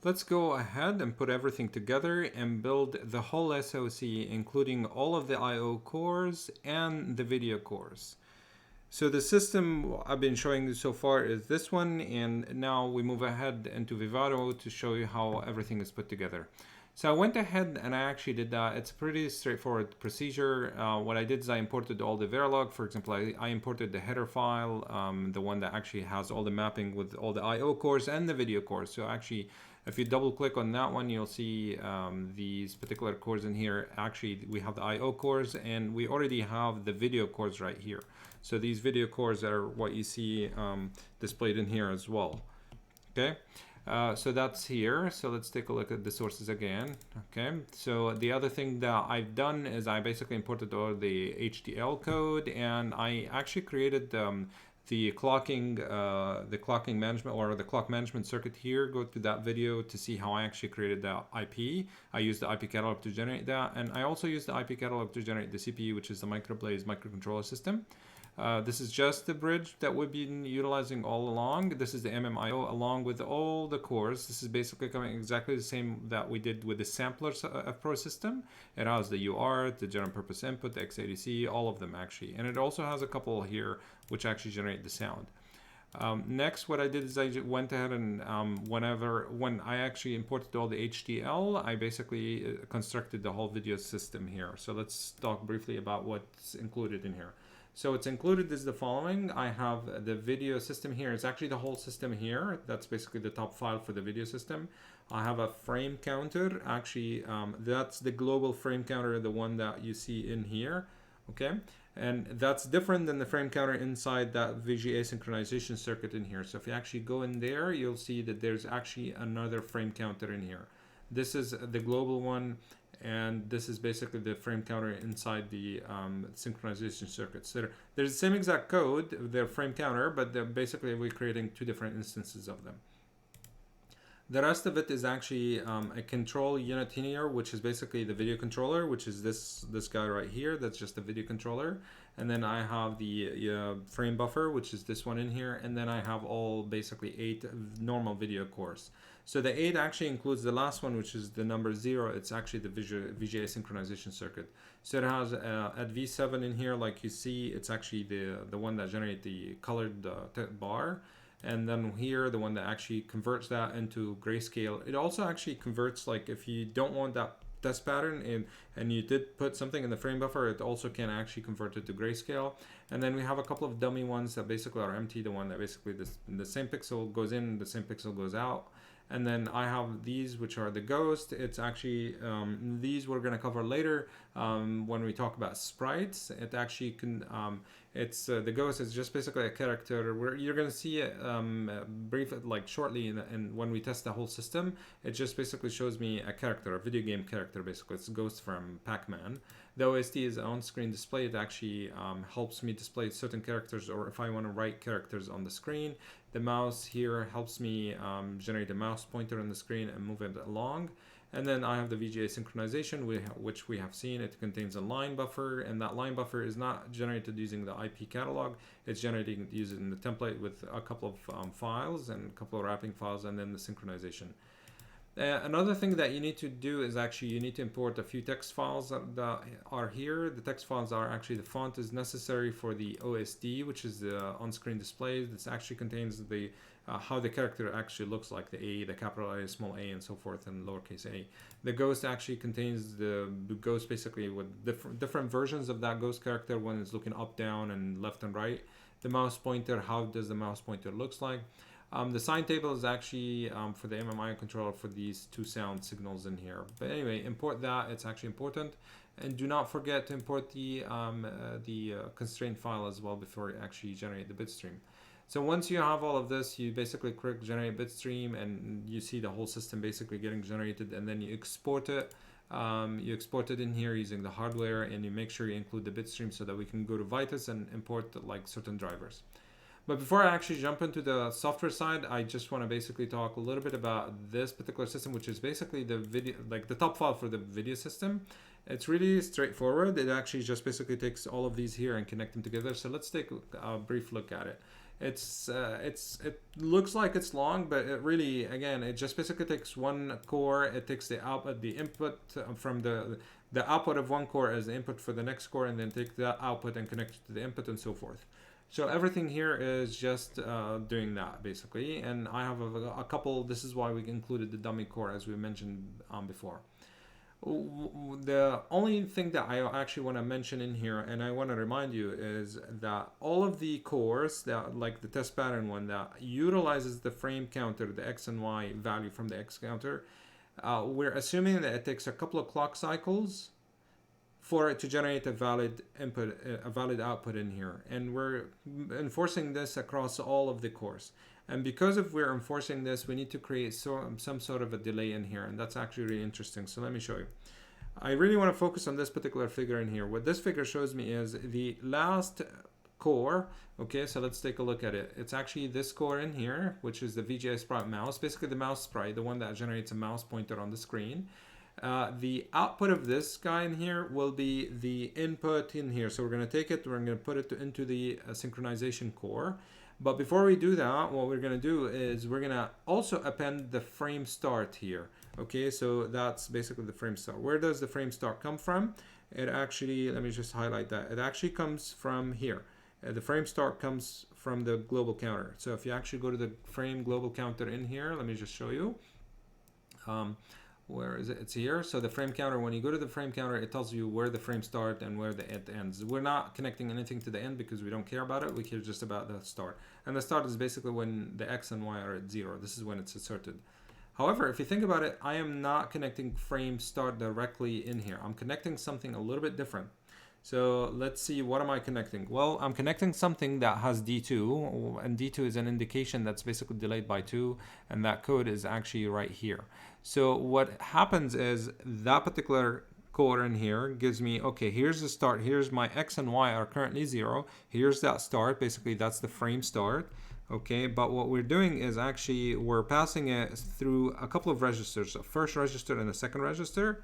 Let's go ahead and put everything together and build the whole SoC, including all of the I/O cores and the video cores. So the system I've been showing you so far is this one, and now we move ahead into Vivado to show you how everything is put together. So I went ahead and I actually did that. It's a pretty straightforward procedure. What I did is I imported all the Verilog. For example, I imported the header file, the one that actually has all the mapping with all the I/O cores and the video cores. So actually, if you double click on that one, you'll see these particular cores in here. Actually, we have the I/O cores and we already have the video cores right here. So these video cores are what you see displayed in here as well. Okay. So that's here. So let's take a look at the sources again. Okay. So the other thing that I've done is I basically imported all the HDL code, and I actually created the clocking management, or the clock management circuit here. Go to that video to see how I actually created the IP. I used the IP catalog to generate that, and I also used the IP catalog to generate the CPU, which is the Microblaze microcontroller system. This is just the bridge that we've been utilizing all along. This is the MMIO along with all the cores. This is basically coming exactly the same that we did with the sampler Pro system. It has the UART, the general purpose input, the x80C, all of them actually. And it also has a couple here which actually generate the sound. Next, what I did is I went ahead and when I actually imported all the HDL, I basically constructed the whole video system here. So let's talk briefly about what's included in here. So what's included is the following. I have the video system here. It's actually the whole system here. That's basically the top file for the video system. I have a frame counter. Actually, that's the global frame counter, the one that you see in here. Okay. And that's different than the frame counter inside that Vga Synchronization Circuit in here. So if you actually go in there, you'll see that there's actually another frame counter in here. This is the global one, and this is basically the frame counter inside the synchronization circuit. So there's the same exact code, the frame counter, but basically we're creating two different instances of them. The rest of it is actually a control unit here, which is basically the video controller, which is this guy right here. That's just the video controller. And then I have the frame buffer, which is this one in here. And then I have all basically 8 normal video cores. So the 8 actually includes the last one, which is the number 0. It's actually the Vga synchronization circuit. So it has at V7 in here, like you see, it's actually the one that generates the colored bar. And then here, the one that actually converts that into grayscale. It also actually converts, like if you don't want that test pattern and you did put something in the frame buffer, it also can actually convert it to grayscale. And then we have a couple of dummy ones that basically are empty, the one that basically the same pixel goes in, the same pixel goes out. And then I have these, which are the ghost. It's actually, these we're going to cover later when we talk about sprites. It actually can, the ghost is just basically a character where you're going to see it brief, like shortly and when we test the whole system. It just basically shows me a character, a video game character basically. It's Ghost from Pac-Man. The OSD is on-screen display. It actually helps me display certain characters, or if I want to write characters on the screen. The mouse here helps me generate a mouse pointer on the screen and move it along. And then I have the Vga synchronization, which we have seen. It contains a line buffer, and that line buffer is not generated using the IP catalog. It's generated using the template with a couple of files and a couple of wrapping files, and then the synchronization. Another thing that you need to do is actually you need to import a few text files that are here. The text files are actually, the font is necessary for the OSD, which is the on-screen display. This actually contains the how the character actually looks like, the A, the capital A, small a, and so forth, and lowercase a. The ghost actually contains the ghost basically with different versions of that ghost character when it's looking up, down, and left and right. The mouse pointer, how does the mouse pointer looks like. The sign table is actually for the MMI controller for these 2 sound signals in here. But anyway, import that. It's actually important. And do not forget to import the constraint file as well before you actually generate the bitstream. So once you have all of this, you basically click generate bitstream and you see the whole system basically getting generated, and then you export it. You export it in here using the hardware, and you make sure you include the bitstream so that we can go to Vitis and import like certain drivers. But before I actually jump into the software side, I just want to basically talk a little bit about this particular system, which is basically the video, like the top file for the video system. It's really straightforward. It actually just basically takes all of these here and connect them together. So let's take a brief look at it. It looks like it's long, but it really, again, it just basically takes one core. It takes the input from the output of one core as the input for the next core, and then take that output and connect it to the input and so forth. So everything here is just doing that basically. And I have a couple. This is why we included the dummy core as we mentioned before. The only thing that I actually want to mention in here, and I want to remind you, is that all of the cores that, like the test pattern one that utilizes the frame counter, the X and Y value from the X counter, we're assuming that it takes a couple of clock cycles for it to generate a valid input, a valid output in here. And we're enforcing this across all of the cores. And because if we're enforcing this, we need to create some sort of a delay in here. And that's actually really interesting. So let me show you. I really want to focus on this particular figure in here. What this figure shows me is the last core. Okay, so let's take a look at it. It's actually this core in here, which is the Vga sprite mouse, basically the mouse sprite, the one that generates a mouse pointer on the screen. The output of this guy in here will be the input in here. So we're going to take it, we're going to put it into the synchronization core. But before we do that, what we're going to do is we're going to also append the frame start here. Okay, so that's basically the frame start. Where does the frame start come from? It actually, let me just highlight that. It actually comes from here. The frame start comes from the global counter. So if you actually go to the frame global counter in here, let me just show you. Where is it? It's here. So the frame counter, when you go to the frame counter, it tells you where the frame start and where the end ends. We're not connecting anything to the end because we don't care about it. We care just about the start. And the start is basically when the X and Y are at 0. This is when it's asserted. However, if you think about it, I am not connecting frame start directly in here. I'm connecting something a little bit different. So let's see, what am I connecting? Well, I'm connecting something that has D2, and D2 is an indication that's basically delayed by 2, and that code is actually right here. So what happens is that particular core in here gives me, okay, here's the start, here's my X and Y are currently 0, here's that start, basically that's the frame start. Okay, but what we're doing is actually we're passing it through a couple of registers, a first register and a second register.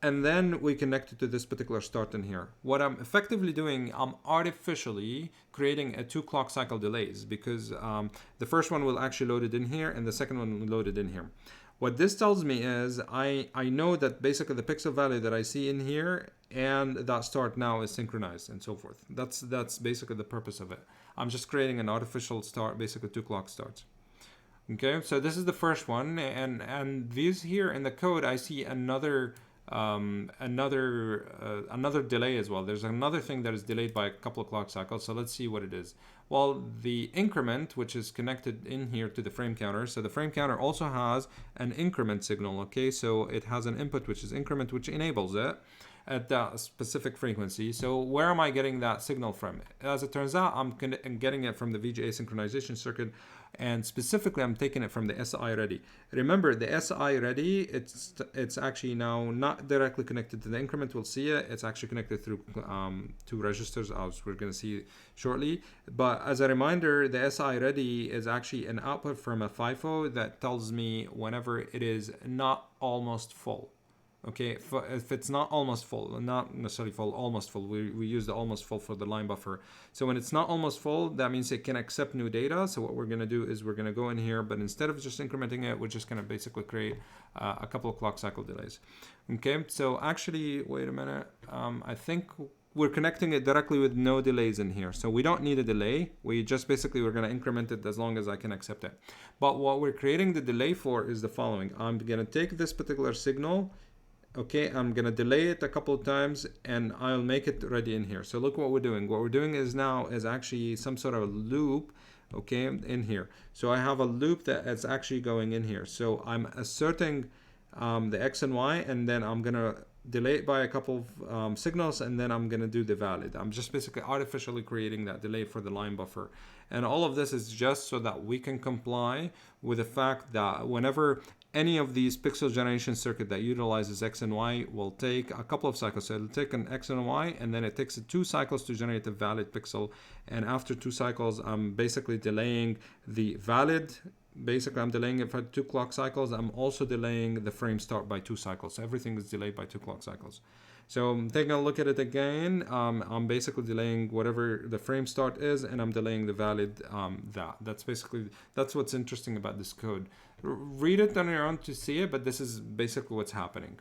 And then we connect it to this particular start in here. What I'm effectively doing, I'm artificially creating a 2 clock cycle delays because the first one will actually load it in here and the second one will load it in here. What this tells me is I know that basically the pixel value that I see in here and that start now is synchronized and so forth. That's basically the purpose of it. I'm just creating an artificial start, basically 2 clock starts. Okay, so this is the first one, and these here in the code I see another delay as well. There's another thing that is delayed by a couple of clock cycles. So let's see what it is. Well, the increment, which is connected in here to the frame counter. So the frame counter also has an increment signal. Okay, so it has an input which is increment, which enables it at that specific frequency. So where am I getting that signal from? As it turns out, I'm getting it from the Vga Synchronization Circuit, and specifically I'm taking it from the SI ready. Remember, the SI ready, it's actually now not directly connected to the increment. We'll see it. It's actually connected through 2 registers, as we're going to see shortly. But as a reminder, the SI ready is actually an output from a FIFO that tells me whenever it is not almost full. Okay, if it's not almost full, not necessarily full, almost full, we use the almost full for the line buffer. So when it's not almost full, that means it can accept new data. So what we're going to do is we're going to go in here, but instead of just incrementing it, we're just going to basically create a couple of clock cycle delays. Okay, so actually, wait a minute. I think we're connecting it directly with no delays in here. So we don't need a delay. We just basically, we're going to increment it as long as I can accept it. But what we're creating the delay for is the following. I'm going to take this particular signal. Okay, I'm going to delay it a couple of times and I'll make it ready in here. So look what we're doing. What we're doing is now is actually some sort of a loop, okay, in here. So I have a loop that is actually going in here. So I'm asserting the X and Y, and then I'm going to delay it by a couple of signals, and then I'm going to do the valid. I'm just basically artificially creating that delay for the line buffer. And all of this is just so that we can comply with the fact that whenever any of these pixel generation circuit that utilizes X and Y will take a couple of cycles. So it'll take an X and Y, and then it takes 2 cycles to generate a valid pixel. And after 2 cycles, I'm basically delaying the valid. Basically, I'm delaying it for 2 clock cycles. I'm also delaying the frame start by 2 cycles. So everything is delayed by 2 clock cycles. So I'm taking a look at it again. I'm basically delaying whatever the frame start is, and I'm delaying the valid that's what's interesting about this code. Read it on your own to see it, but this is basically what's happening.